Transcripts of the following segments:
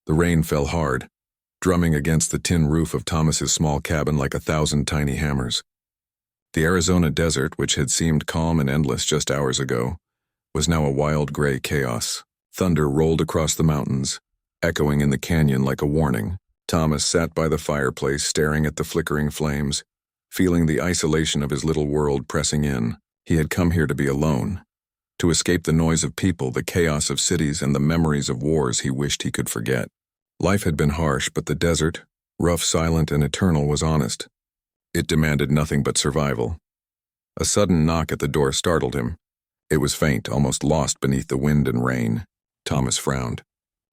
The rain fell hard, drumming against the tin roof of Thomas's small cabin like 1,000 tiny hammers. The Arizona desert, which had seemed calm and endless just hours ago, was now a wild gray chaos. Thunder rolled across the mountains, echoing in the canyon like a warning. Thomas sat by the fireplace staring at the flickering flames, feeling the isolation of his little world pressing in. He had come here to be alone, to escape the noise of people, the chaos of cities, and the memories of wars he wished he could forget. Life had been harsh, but the desert, rough, silent, and eternal, was honest. It demanded nothing but survival. A sudden knock at the door startled him. It was faint, almost lost beneath the wind and rain. Thomas frowned.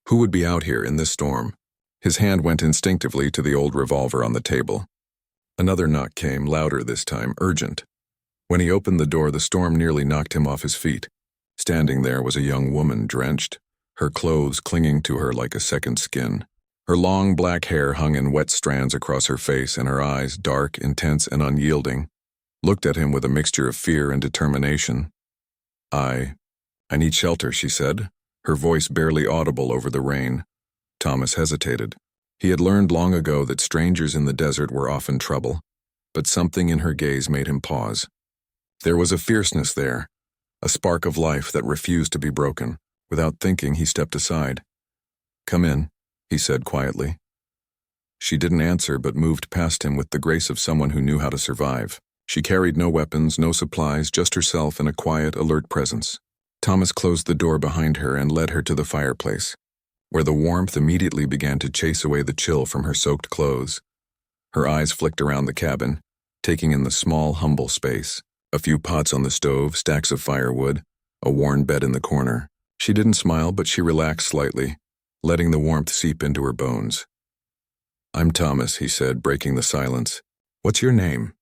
Who would be out here in this storm? His hand went instinctively to the old revolver on the table. Another knock came, louder this time, urgent. When he opened the door, the storm nearly knocked him off his feet. Standing there was a young woman, drenched, her clothes clinging to her like a second skin. Her long black hair hung in wet strands across her face, and her eyes, dark, intense, and unyielding, looked at him with a mixture of fear and determination. I need shelter," she said, her voice barely audible over the rain. Thomas hesitated. He had learned long ago that strangers in the desert were often trouble, but something in her gaze made him pause. There was a fierceness there, a spark of life that refused to be broken. Without thinking, he stepped aside. "Come in," he said quietly. She didn't answer but moved past him with the grace of someone who knew how to survive. She carried no weapons, no supplies, just herself and a quiet, alert presence. Thomas closed the door behind her and led her to the fireplace, where the warmth immediately began to chase away the chill from her soaked clothes. Her eyes flicked around the cabin, taking in the small, humble space. A few pots on the stove, stacks of firewood, a worn bed in the corner. She didn't smile, but she relaxed slightly, letting the warmth seep into her bones. "I'm Thomas," he said, breaking the silence. "What's your name?"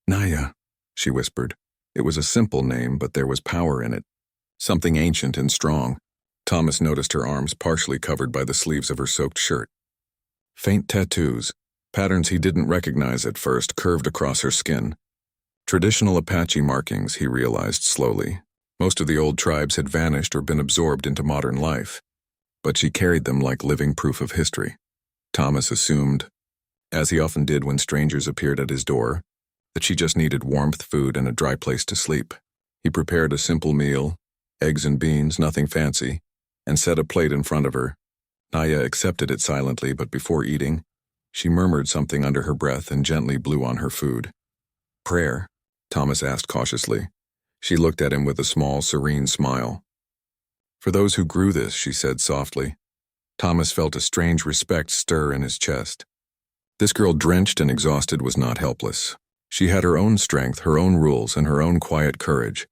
"Naya," she whispered. It was a simple name, but there was power in it, something ancient and strong. Thomas noticed her arms partially covered by the sleeves of her soaked shirt. Faint tattoos, patterns he didn't recognize at first, curved across her skin. Traditional Apache markings, he realized slowly. Most of the old tribes had vanished or been absorbed into modern life, but she carried them like living proof of history. Thomas assumed, as he often did when strangers appeared at his door, that she just needed warmth, food, and a dry place to sleep. He prepared a simple meal, eggs and beans, nothing fancy, and set a plate in front of her. Naya accepted it silently, but before eating, she murmured something under her breath and gently blew on her food. "Prayer?" Thomas asked cautiously. She looked at him with a small, serene smile. "For those who grew this," she said softly. Thomas felt a strange respect stir in his chest. This girl, drenched and exhausted, was not helpless. She had her own strength, her own rules, and her own quiet courage.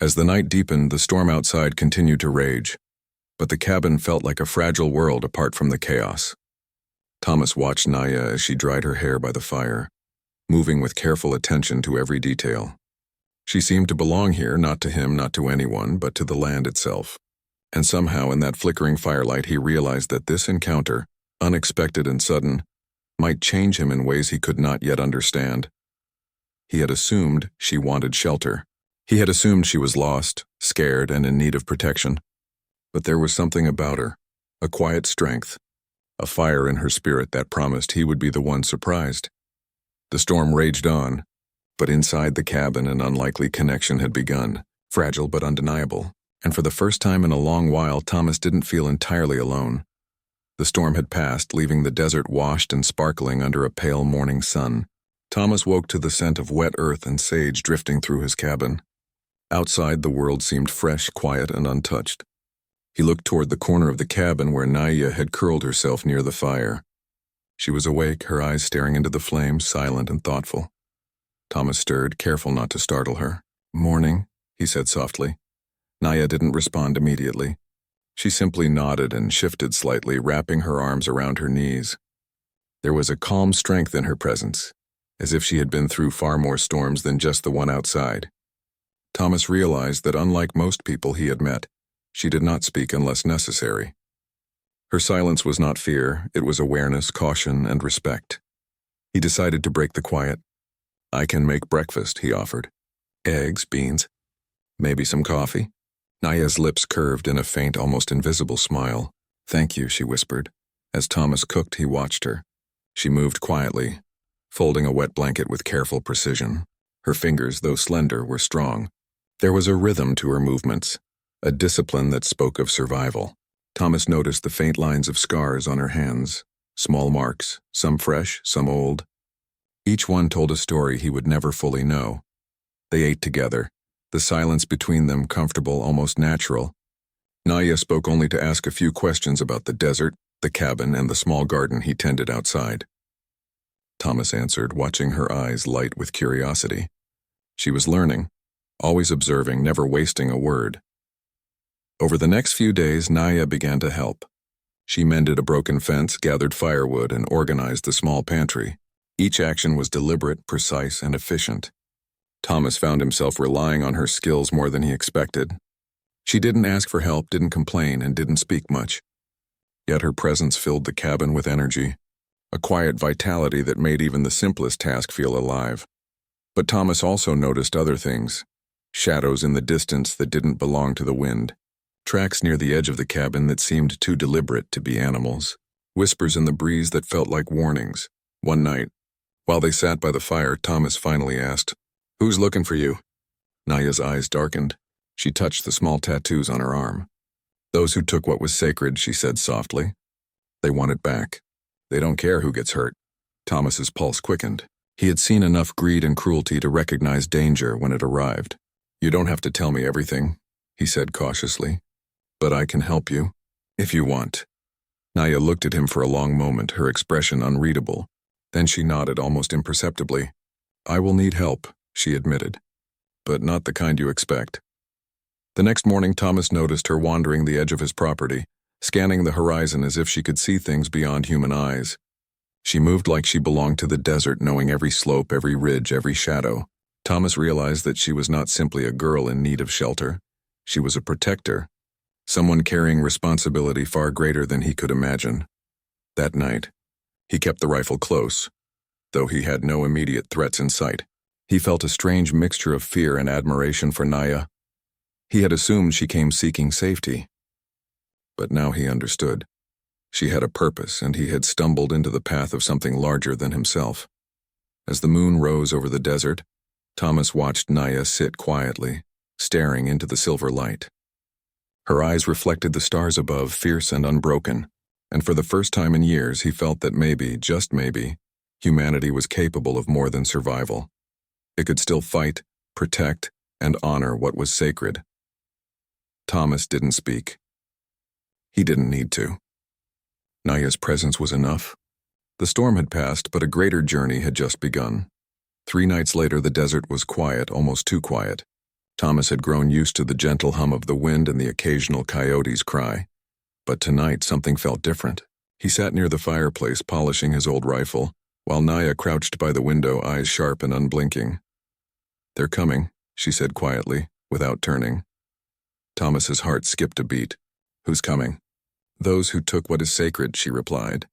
As the night deepened, the storm outside continued to rage, but the cabin felt like a fragile world apart from the chaos. Thomas watched Naya as she dried her hair by the fire, moving with careful attention to every detail. She seemed to belong here, not to him, not to anyone, but to the land itself. And somehow in that flickering firelight he realized that this encounter, unexpected and sudden, might change him in ways he could not yet understand. He had assumed she wanted shelter. He had assumed she was lost, scared, and in need of protection. But there was something about her, a quiet strength, a fire in her spirit that promised he would be the one surprised. The storm raged on, but inside the cabin an unlikely connection had begun, fragile but undeniable. And for the first time in a long while, Thomas didn't feel entirely alone. The storm had passed, leaving the desert washed and sparkling under a pale morning sun. Thomas woke to the scent of wet earth and sage drifting through his cabin. Outside, the world seemed fresh, quiet, and untouched. He looked toward the corner of the cabin where Naya had curled herself near the fire. She was awake, her eyes staring into the flames, silent and thoughtful. Thomas stirred, careful not to startle her. "Morning," he said softly. Naya didn't respond immediately. She simply nodded and shifted slightly, wrapping her arms around her knees. There was a calm strength in her presence, as if she had been through far more storms than just the one outside. Thomas realized that unlike most people he had met, she did not speak unless necessary. Her silence was not fear, it was awareness, caution, and respect. He decided to break the quiet. "I can make breakfast," he offered. "Eggs, beans, maybe some coffee?" Naya's lips curved in a faint, almost invisible smile. "Thank you," she whispered. As Thomas cooked, he watched her. She moved quietly, folding a wet blanket with careful precision. Her fingers, though slender, were strong. There was a rhythm to her movements, a discipline that spoke of survival. Thomas noticed the faint lines of scars on her hands, small marks, some fresh, some old. Each one told a story he would never fully know. They ate together, the silence between them comfortable, almost natural. Naya spoke only to ask a few questions about the desert, the cabin, and the small garden he tended outside. Thomas answered, watching her eyes light with curiosity. She was learning, always observing, never wasting a word. Over the next few days, Naya began to help. She mended a broken fence, gathered firewood, and organized the small pantry. Each action was deliberate, precise, and efficient. Thomas found himself relying on her skills more than he expected. She didn't ask for help, didn't complain, and didn't speak much. Yet her presence filled the cabin with energy, a quiet vitality that made even the simplest task feel alive. But Thomas also noticed other things, shadows in the distance that didn't belong to the wind, tracks near the edge of the cabin that seemed too deliberate to be animals, whispers in the breeze that felt like warnings. One night, while they sat by the fire, Thomas finally asked, "Who's looking for you?" Naya's eyes darkened. She touched the small tattoos on her arm. "Those who took what was sacred," she said softly. "They want it back. They don't care who gets hurt." Thomas's pulse quickened. He had seen enough greed and cruelty to recognize danger when it arrived. "You don't have to tell me everything," he said cautiously. "But I can help you, if you want." Naya looked at him for a long moment, her expression unreadable. Then she nodded almost imperceptibly. "I will need help," she admitted. "But not the kind you expect." The next morning, Thomas noticed her wandering the edge of his property, scanning the horizon as if she could see things beyond human eyes. She moved like she belonged to the desert, knowing every slope, every ridge, every shadow. Thomas realized that she was not simply a girl in need of shelter. She was a protector, someone carrying responsibility far greater than he could imagine. That night, he kept the rifle close, though he had no immediate threats in sight. He felt a strange mixture of fear and admiration for Naya. He had assumed she came seeking safety. But now he understood. She had a purpose, and he had stumbled into the path of something larger than himself. As the moon rose over the desert, Thomas watched Naya sit quietly, staring into the silver light. Her eyes reflected the stars above, fierce and unbroken, and for the first time in years he felt that maybe, just maybe, humanity was capable of more than survival. It could still fight, protect, and honor what was sacred. Thomas didn't speak. He didn't need to. Naya's presence was enough. The storm had passed, but a greater journey had just begun. 3 nights later, the desert was quiet, almost too quiet. Thomas had grown used to the gentle hum of the wind and the occasional coyote's cry. But tonight, something felt different. He sat near the fireplace, polishing his old rifle, while Naya crouched by the window, eyes sharp and unblinking. "They're coming," she said quietly, without turning. Thomas's heart skipped a beat. "Who's coming?" "Those who took what is sacred," she replied.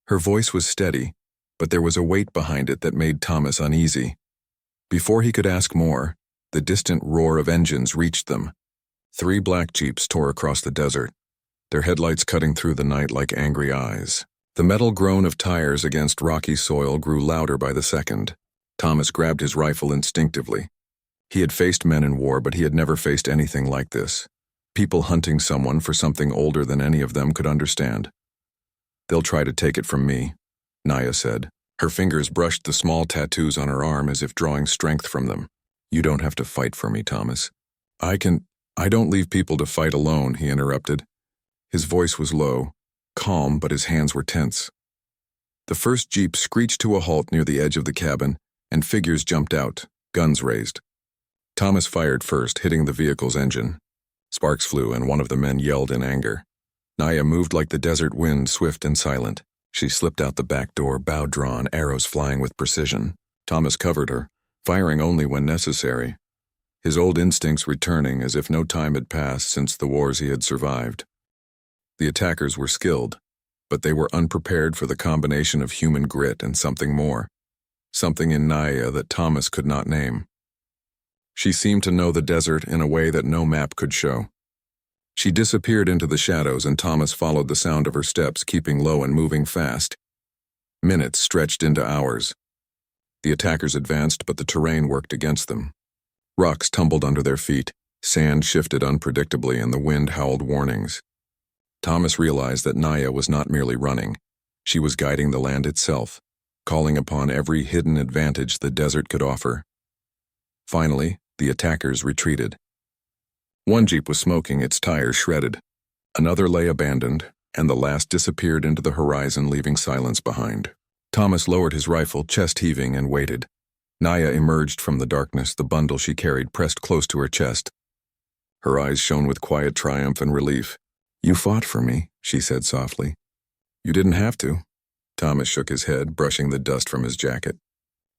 Her voice was steady, but there was a weight behind it that made Thomas uneasy. Before he could ask more, the distant roar of engines reached them. 3 black jeeps tore across the desert, their headlights cutting through the night like angry eyes. The metal groan of tires against rocky soil grew louder by the second. Thomas grabbed his rifle instinctively. He had faced men in war, but he had never faced anything like this. People hunting someone for something older than any of them could understand. "They'll try to take it from me," Naya said. Her fingers brushed the small tattoos on her arm as if drawing strength from them. "You don't have to fight for me, Thomas." I don't leave people to fight alone," he interrupted. His voice was low, calm, but his hands were tense. The first jeep screeched to a halt near the edge of the cabin, and figures jumped out, guns raised. Thomas fired first, hitting the vehicle's engine. Sparks flew, and one of the men yelled in anger. Naya moved like the desert wind, swift and silent. She slipped out the back door, bow drawn, arrows flying with precision. Thomas covered her, firing only when necessary, his old instincts returning as if no time had passed since the wars he had survived. The attackers were skilled, but they were unprepared for the combination of human grit and something more, something in Naya that Thomas could not name. She seemed to know the desert in a way that no map could show. She disappeared into the shadows, and Thomas followed the sound of her steps, keeping low and moving fast. Minutes stretched into hours. The attackers advanced, but the terrain worked against them. Rocks tumbled under their feet, sand shifted unpredictably, and the wind howled warnings. Thomas realized that Naya was not merely running. She was guiding the land itself, calling upon every hidden advantage the desert could offer. Finally, the attackers retreated. One jeep was smoking, its tires shredded. Another lay abandoned, and the last disappeared into the horizon, leaving silence behind. Thomas lowered his rifle, chest heaving, and waited. Naya emerged from the darkness, the bundle she carried pressed close to her chest. Her eyes shone with quiet triumph and relief. "You fought for me," she said softly. "You didn't have to." Thomas shook his head, brushing the dust from his jacket.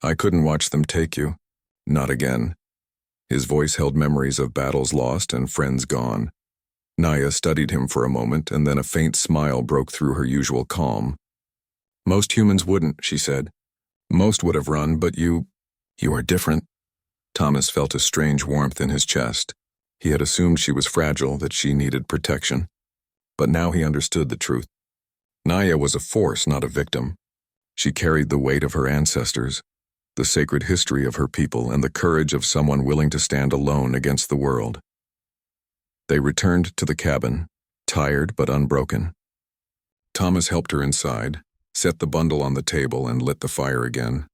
"I couldn't watch them take you. Not again." His voice held memories of battles lost and friends gone. Naya studied him for a moment, and then a faint smile broke through her usual calm. "Most humans wouldn't," she said. "Most would have run, but you are different." Thomas felt a strange warmth in his chest. He had assumed she was fragile, that she needed protection. But now he understood the truth. Naya was a force, not a victim. She carried the weight of her ancestors, the sacred history of her people, and the courage of someone willing to stand alone against the world. They returned to the cabin, tired but unbroken. Thomas helped her inside, set the bundle on the table, and lit the fire again.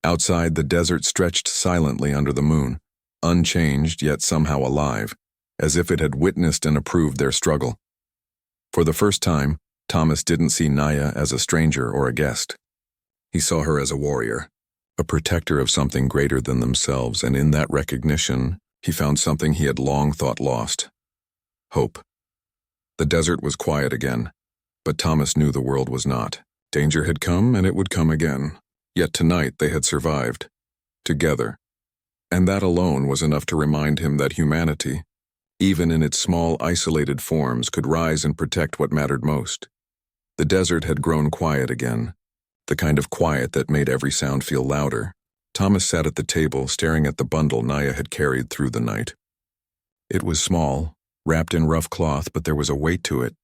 Outside, the desert stretched silently under the moon, unchanged yet somehow alive, as if it had witnessed and approved their struggle. For the first time, Thomas didn't see Naya as a stranger or a guest. He saw her as a warrior, a protector of something greater than themselves, and in that recognition, he found something he had long thought lost: hope. The desert was quiet again, but Thomas knew the world was not. Danger had come, and it would come again. Yet tonight they had survived, together. And that alone was enough to remind him that humanity, even in its small, isolated forms, could rise and protect what mattered most. The desert had grown quiet again, the kind of quiet that made every sound feel louder. Thomas sat at the table, staring at the bundle Naya had carried through the night. It was small, wrapped in rough cloth, but there was a weight to it,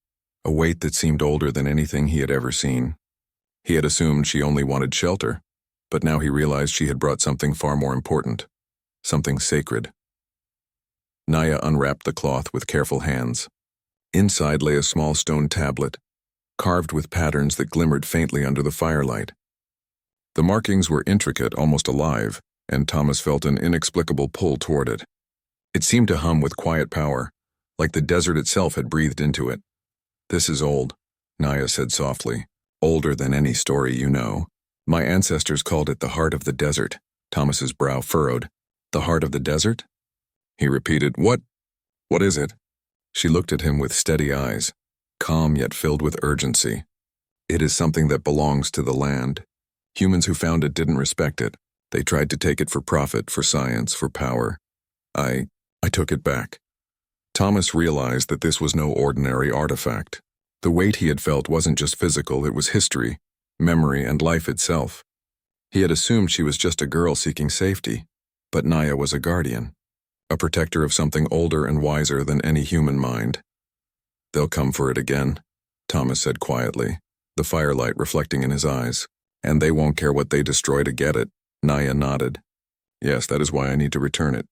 a weight that seemed older than anything he had ever seen. He had assumed she only wanted shelter, but now he realized she had brought something far more important, something sacred. Naya unwrapped the cloth with careful hands. Inside lay a small stone tablet, carved with patterns that glimmered faintly under the firelight. The markings were intricate, almost alive, and Thomas felt an inexplicable pull toward it. It seemed to hum with quiet power, like the desert itself had breathed into it. "This is old," Naya said softly. "Older than any story you know. My ancestors called it the heart of the desert." Thomas's brow furrowed. "The heart of the desert?" He repeated, What is it?" She looked at him with steady eyes, calm yet filled with urgency. "It is something that belongs to the land. Humans who found it didn't respect it. They tried to take it for profit, for science, for power. I took it back." Thomas realized that this was no ordinary artifact. The weight he had felt wasn't just physical, it was history, memory, and life itself. He had assumed she was just a girl seeking safety, but Naya was a guardian, a protector of something older and wiser than any human mind. "They'll come for it again," Thomas said quietly, the firelight reflecting in his eyes. "And they won't care what they destroy to get it." Naya nodded. "Yes, that is why I need to return it.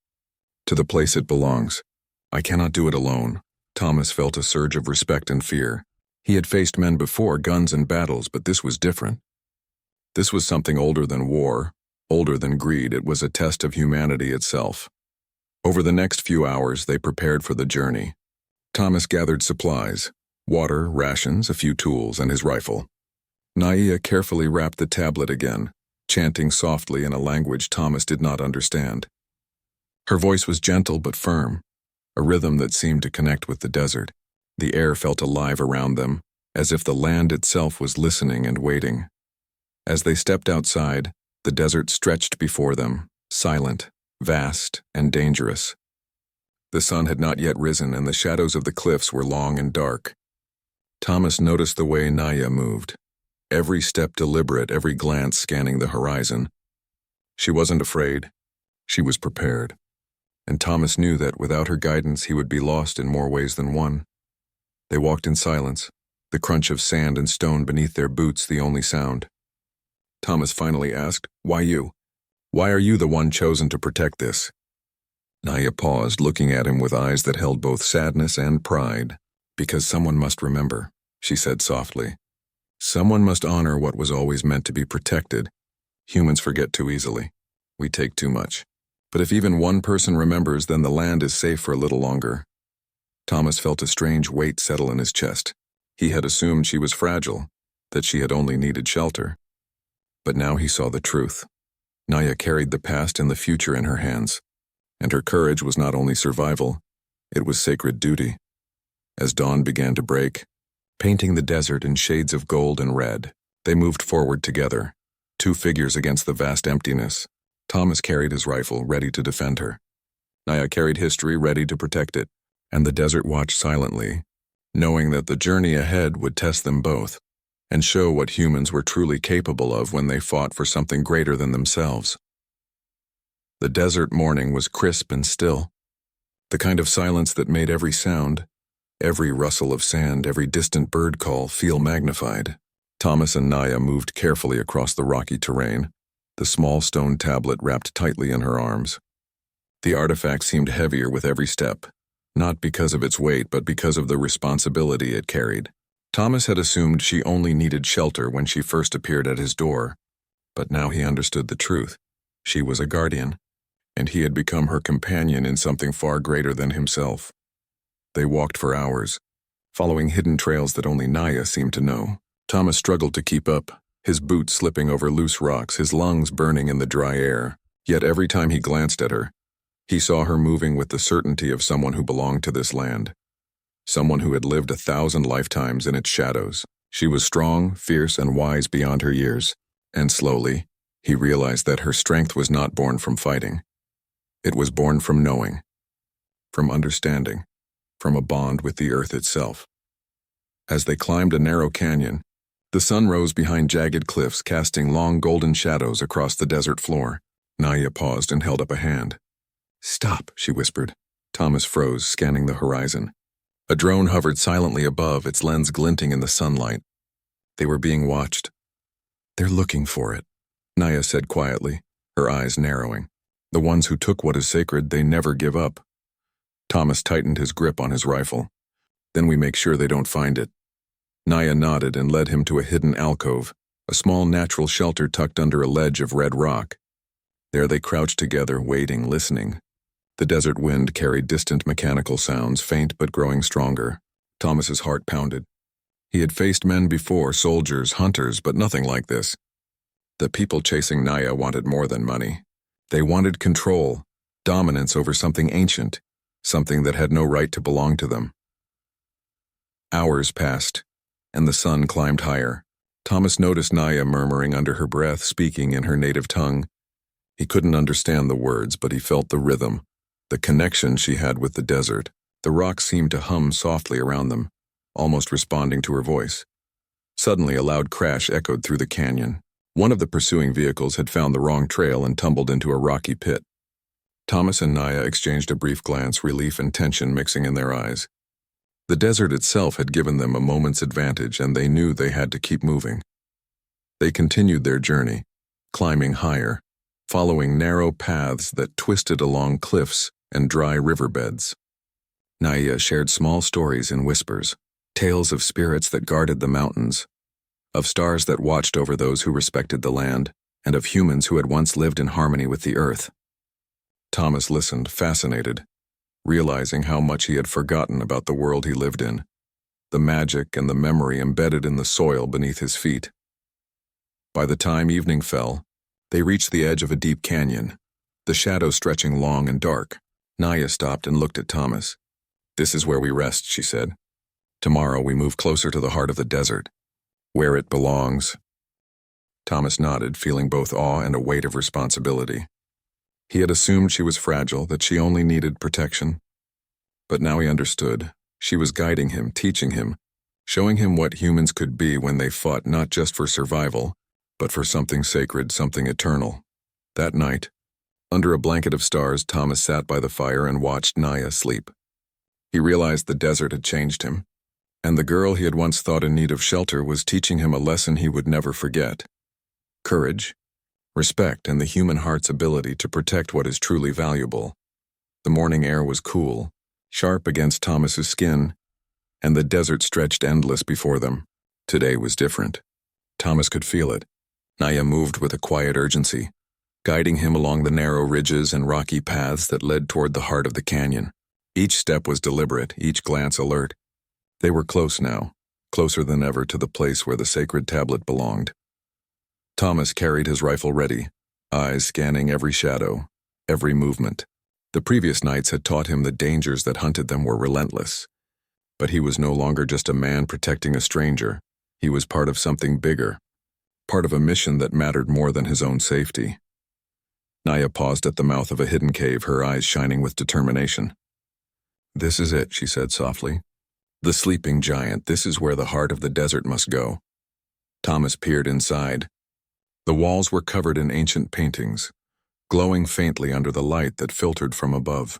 To the place it belongs. I cannot do it alone." Thomas felt a surge of respect and fear. He had faced men before, guns and battles, but this was different. This was something older than war, older than greed. It was a test of humanity itself. Over the next few hours, they prepared for the journey. Thomas gathered supplies: water, rations, a few tools, and his rifle. Naya carefully wrapped the tablet again, chanting softly in a language Thomas did not understand. Her voice was gentle but firm, a rhythm that seemed to connect with the desert. The air felt alive around them, as if the land itself was listening and waiting. As they stepped outside, the desert stretched before them, silent, vast, and dangerous. The sun had not yet risen, and the shadows of the cliffs were long and dark. Thomas noticed the way Naya moved, every step deliberate, every glance scanning the horizon. She wasn't afraid. She was prepared. and Thomas knew that without her guidance he would be lost in more ways than one. They walked in silence, the crunch of sand and stone beneath their boots the only sound. Thomas finally asked, "Why you? Why are you the one chosen to protect this?" Naya paused, looking at him with eyes that held both sadness and pride. "Because someone must remember," she said softly. "Someone must honor what was always meant to be protected. Humans forget too easily. We take too much. But if even one person remembers, then the land is safe for a little longer." Thomas felt a strange weight settle in his chest. He had assumed she was fragile, that she had only needed shelter. But now he saw the truth. Naya carried the past and the future in her hands, and her courage was not only survival, it was sacred duty. As dawn began to break, painting the desert in shades of gold and red, they moved forward together, two figures against the vast emptiness. Thomas carried his rifle, ready to defend her. Naya carried history, ready to protect it, and the desert watched silently, knowing that the journey ahead would test them both and show what humans were truly capable of when they fought for something greater than themselves. The desert morning was crisp and still, the kind of silence that made every sound, every rustle of sand, every distant bird call feel magnified. Thomas and Naya moved carefully across the rocky terrain, the small stone tablet wrapped tightly in her arms. The artifact seemed heavier with every step, not because of its weight, but because of the responsibility it carried. Thomas had assumed she only needed shelter when she first appeared at his door, but now he understood the truth. She was a guardian, and he had become her companion in something far greater than himself. They walked for hours, following hidden trails that only Naya seemed to know. Thomas struggled to keep up, his boots slipping over loose rocks, his lungs burning in the dry air. Yet every time he glanced at her, he saw her moving with the certainty of someone who belonged to this land, someone who had lived 1,000 lifetimes in its shadows. She was strong, fierce, and wise beyond her years, and slowly, he realized that her strength was not born from fighting. It was born from knowing, from understanding, from a bond with the earth itself. As they climbed a narrow canyon, the sun rose behind jagged cliffs, casting long golden shadows across the desert floor. Naya paused and held up a hand. "Stop," she whispered. Thomas froze, scanning the horizon. A drone hovered silently above, its lens glinting in the sunlight. They were being watched. "They're looking for it," Naya said quietly, her eyes narrowing. "The ones who took what is sacred, they never give up." Thomas tightened his grip on his rifle. "Then we make sure they don't find it." Naya nodded and led him to a hidden alcove, a small natural shelter tucked under a ledge of red rock. There they crouched together, waiting, listening. The desert wind carried distant mechanical sounds, faint but growing stronger. Thomas's heart pounded. He had faced men before, soldiers, hunters, but nothing like this. The people chasing Naya wanted more than money. They wanted control, dominance over something ancient, something that had no right to belong to them. Hours passed, and the sun climbed higher. Thomas noticed Naya murmuring under her breath, speaking in her native tongue. He couldn't understand the words, but he felt the rhythm, the connection she had with the desert. The rocks seemed to hum softly around them, almost responding to her voice. Suddenly, a loud crash echoed through the canyon. One of the pursuing vehicles had found the wrong trail and tumbled into a rocky pit. Thomas and Naya exchanged a brief glance, relief and tension mixing in their eyes. The desert itself had given them a moment's advantage, and they knew they had to keep moving. They continued their journey, climbing higher, following narrow paths that twisted along cliffs and dry riverbeds. Naya shared small stories in whispers, tales of spirits that guarded the mountains, of stars that watched over those who respected the land, and of humans who had once lived in harmony with the earth. Thomas listened, fascinated, realizing how much he had forgotten about the world he lived in, the magic and the memory embedded in the soil beneath his feet. By the time evening fell, they reached the edge of a deep canyon, the shadows stretching long and dark. Naya stopped and looked at Thomas. "This is where we rest," she said. "Tomorrow we move closer to the heart of the desert, where it belongs." Thomas nodded, feeling both awe and a weight of responsibility. He had assumed she was fragile, that she only needed protection. But now he understood. She was guiding him, teaching him, showing him what humans could be when they fought not just for survival, but for something sacred, something eternal. That night, Under a blanket of stars, Thomas sat by the fire and watched Naya sleep. He realized the desert had changed him, and the girl he had once thought in need of shelter was teaching him a lesson he would never forget. Courage, respect, and the human heart's ability to protect what is truly valuable. The morning air was cool, sharp against Thomas's skin, and the desert stretched endless before them. Today was different. Thomas could feel it. Naya moved with a quiet urgency, guiding him along the narrow ridges and rocky paths that led toward the heart of the canyon. Each step was deliberate, each glance alert. They were close now, closer than ever to the place where the sacred tablet belonged. Thomas carried his rifle ready, eyes scanning every shadow, every movement. The previous nights had taught him the dangers that hunted them were relentless. But he was no longer just a man protecting a stranger. He was part of something bigger, part of a mission that mattered more than his own safety. Naya paused at the mouth of a hidden cave, her eyes shining with determination. "This is it," she said softly. "The sleeping giant, this is where the heart of the desert must go." Thomas peered inside. The walls were covered in ancient paintings, glowing faintly under the light that filtered from above.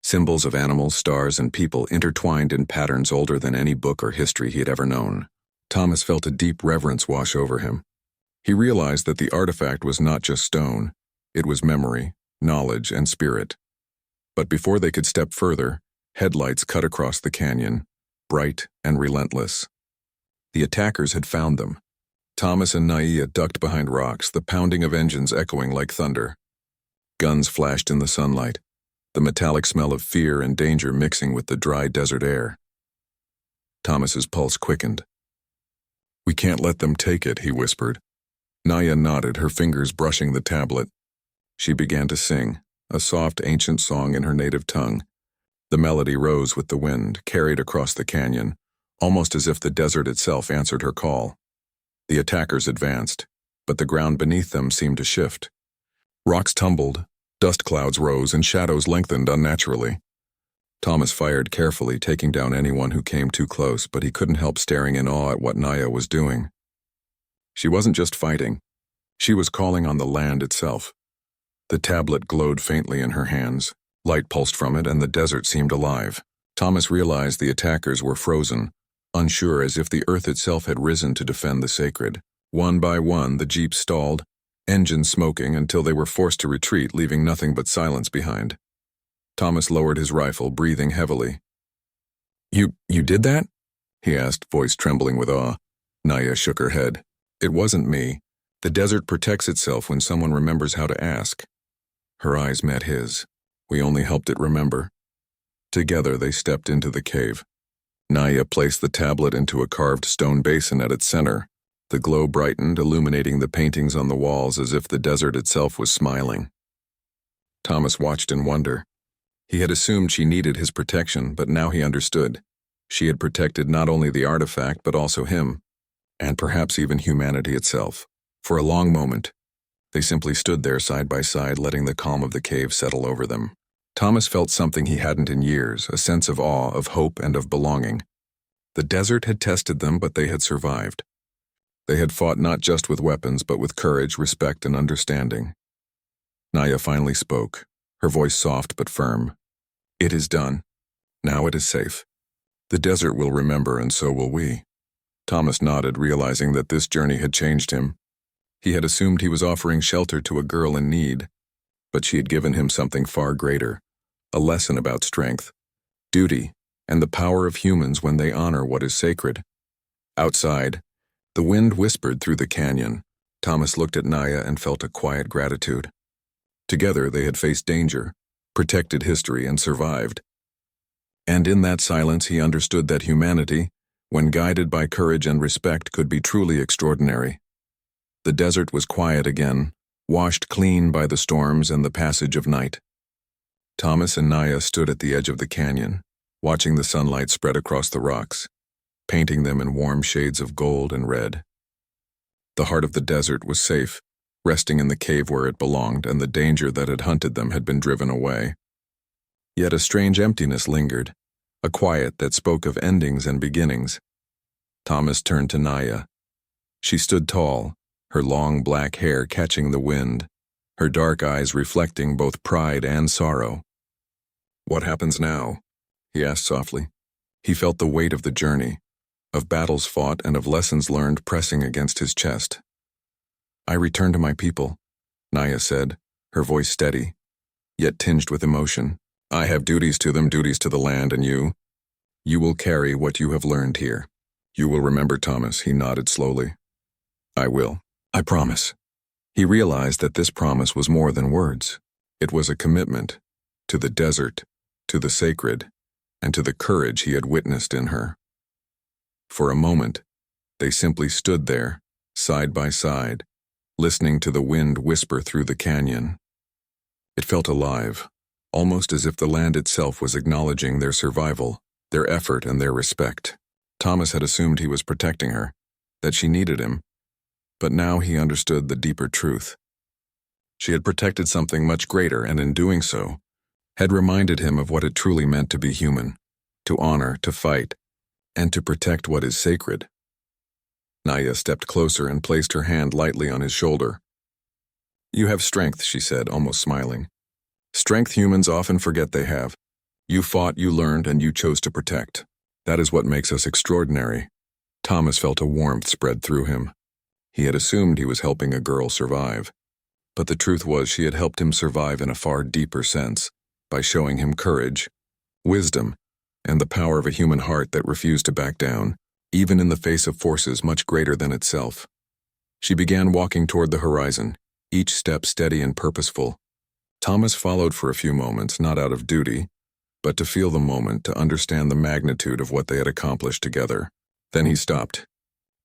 Symbols of animals, stars, and people intertwined in patterns older than any book or history he had ever known. Thomas felt a deep reverence wash over him. He realized that the artifact was not just stone, it was memory, knowledge, and spirit. But before they could step further, headlights cut across the canyon, bright and relentless. The attackers had found them. Thomas and Naya ducked behind rocks, the pounding of engines echoing like thunder. Guns flashed in the sunlight, the metallic smell of fear and danger mixing with the dry desert air. Thomas's pulse quickened. "We can't let them take it," he whispered. Naya nodded, her fingers brushing the tablet. She began to sing, a soft ancient song in her native tongue. The melody rose with the wind, carried across the canyon, almost as if the desert itself answered her call. The attackers advanced, but the ground beneath them seemed to shift. Rocks tumbled, dust clouds rose, and shadows lengthened unnaturally. Thomas fired carefully, taking down anyone who came too close, but he couldn't help staring in awe at what Naya was doing. She wasn't just fighting. She was calling on the land itself. The tablet glowed faintly in her hands. Light pulsed from it, and the desert seemed alive. Thomas realized the attackers were frozen, unsure, as if the earth itself had risen to defend the sacred. One by one, the jeeps stalled, engines smoking, until they were forced to retreat, leaving nothing but silence behind. Thomas lowered his rifle, breathing heavily. You did that?" he asked, voice trembling with awe. Naya shook her head. "It wasn't me. The desert protects itself when someone remembers how to ask." Her eyes met his. "We only helped it remember." Together they stepped into the cave. Naya placed the tablet into a carved stone basin at its center. The glow brightened, illuminating the paintings on the walls as if the desert itself was smiling. Thomas watched in wonder. He had assumed she needed his protection, but now he understood. She had protected not only the artifact, but also him, and perhaps even humanity itself. For a long moment, they simply stood there side by side, letting the calm of the cave settle over them. Thomas felt something he hadn't in years, a sense of awe, of hope, and of belonging. The desert had tested them, but they had survived. They had fought not just with weapons, but with courage, respect, and understanding. Naya finally spoke, her voice soft but firm. "It is done. Now it is safe. The desert will remember, and so will we." Thomas nodded, realizing that this journey had changed him. He had assumed he was offering shelter to a girl in need, but she had given him something far greater, a lesson about strength, duty, and the power of humans when they honor what is sacred. Outside, the wind whispered through the canyon. Thomas looked at Naya and felt a quiet gratitude. Together they had faced danger, protected history, and survived. And in that silence he understood that humanity, when guided by courage and respect, could be truly extraordinary. The desert was quiet again, washed clean by the storms and the passage of night. Thomas and Naya stood at the edge of the canyon, watching the sunlight spread across the rocks, painting them in warm shades of gold and red. The heart of the desert was safe, resting in the cave where it belonged, and the danger that had hunted them had been driven away. Yet a strange emptiness lingered, a quiet that spoke of endings and beginnings. Thomas turned to Naya. She stood tall, her long black hair catching the wind, her dark eyes reflecting both pride and sorrow. "What happens now?" he asked softly. He felt the weight of the journey, of battles fought and of lessons learned pressing against his chest. "I return to my people," Naya said, her voice steady, yet tinged with emotion. "I have duties to them, duties to the land, and you will carry what you have learned here. You will remember, Thomas," he nodded slowly. "I will. I promise." He realized that this promise was more than words. It was a commitment to the desert, to the sacred, and to the courage he had witnessed in her. For a moment, they simply stood there, side by side, listening to the wind whisper through the canyon. It felt alive, almost as if the land itself was acknowledging their survival, their effort, and their respect. Thomas had assumed he was protecting her, that she needed him, but now he understood the deeper truth. She had protected something much greater, and in doing so, had reminded him of what it truly meant to be human, to honor, to fight, and to protect what is sacred. Naya stepped closer and placed her hand lightly on his shoulder. "You have strength," she said, almost smiling. "Strength humans often forget they have. You fought, you learned, and you chose to protect. That is what makes us extraordinary." Thomas felt a warmth spread through him. He had assumed he was helping a girl survive, but the truth was she had helped him survive in a far deeper sense, by showing him courage, wisdom, and the power of a human heart that refused to back down, even in the face of forces much greater than itself. She began walking toward the horizon, each step steady and purposeful. Thomas followed for a few moments, not out of duty, but to feel the moment, to understand the magnitude of what they had accomplished together. Then he stopped.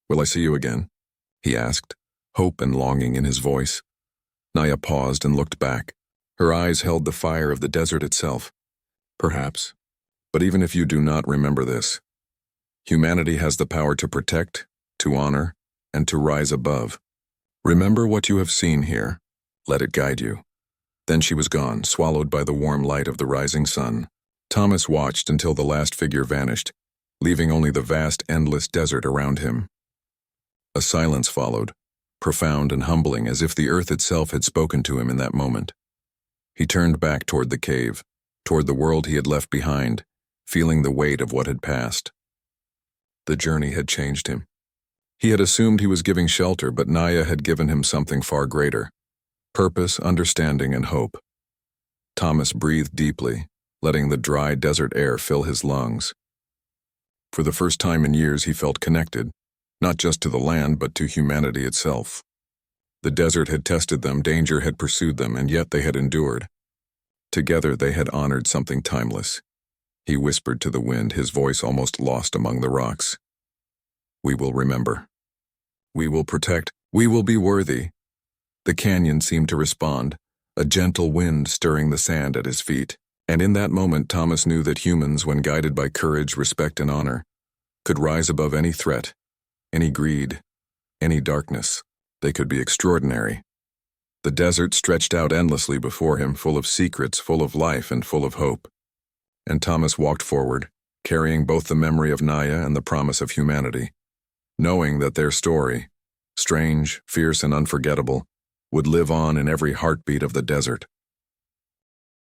"Will I see you again?" he asked, hope and longing in his voice. Naya paused and looked back. Her eyes held the fire of the desert itself. "Perhaps. But even if you do not remember this, humanity has the power to protect, to honor, and to rise above. Remember what you have seen here. Let it guide you." Then she was gone, swallowed by the warm light of the rising sun. Thomas watched until the last figure vanished, leaving only the vast, endless desert around him. A silence followed, profound and humbling, as if the earth itself had spoken to him in that moment. He turned back toward the cave, toward the world he had left behind, feeling the weight of what had passed. The journey had changed him. He had assumed he was giving shelter, but Naya had given him something far greater: purpose, understanding, and hope. Thomas breathed deeply, letting the dry desert air fill his lungs. For the first time in years he felt connected, not just to the land but to humanity itself. The desert had tested them, danger had pursued them, and yet they had endured. Together they had honored something timeless. He whispered to the wind, his voice almost lost among the rocks. "We will remember. We will protect. We will be worthy." The canyon seemed to respond, a gentle wind stirring the sand at his feet. And in that moment Thomas knew that humans, when guided by courage, respect, and honor, could rise above any threat, any greed, any darkness. They could be extraordinary. The desert stretched out endlessly before him, full of secrets, full of life, and full of hope. And Thomas walked forward, carrying both the memory of Naya and the promise of humanity, knowing that their story, strange, fierce, and unforgettable, would live on in every heartbeat of the desert.